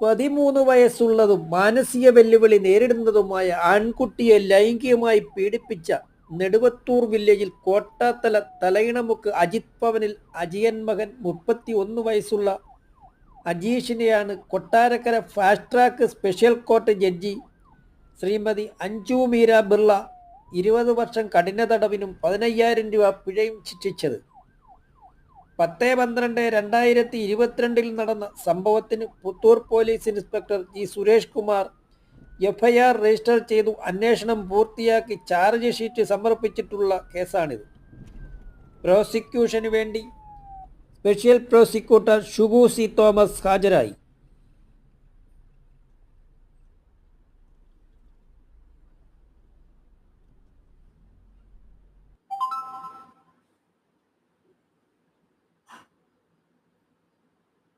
13 വയസ്സുള്ളതും മാനസിക വെല്ലുവിളി നേരിടുന്നതുമായ ആൺകുട്ടിയെ ലൈംഗികമായി പീഡിപ്പിച്ച നെടുവത്തൂർ വില്ലേജിൽ കോട്ടാത്തല തലയിണമുക്ക് അജിത് ഭവനിൽ അജിയൻ മകൻ 31 വയസ്സുള്ള അജീഷിനെയാണ് Kottarakkara fast track special court judge Shrimati Anju Meera Birla 20 വർഷം കഠിന തടവിനും 15,000 രൂപ പിഴയും ശിക്ഷിച്ചത്. 10-12-2022 നടന്ന സംഭവത്തിന് Puthur police inspector G Suresh Kumar FIR register ചെയ്തു അന്വേഷണം പൂർത്തിയാക്കി ചാർജ് ഷീറ്റ് സമർപ്പിച്ചിട്ടുള്ള കേസാണിത്. പ്രോസിക്യൂഷന് വേണ്ടി special prosecutor Shubu C Thomas ഹാജരായി.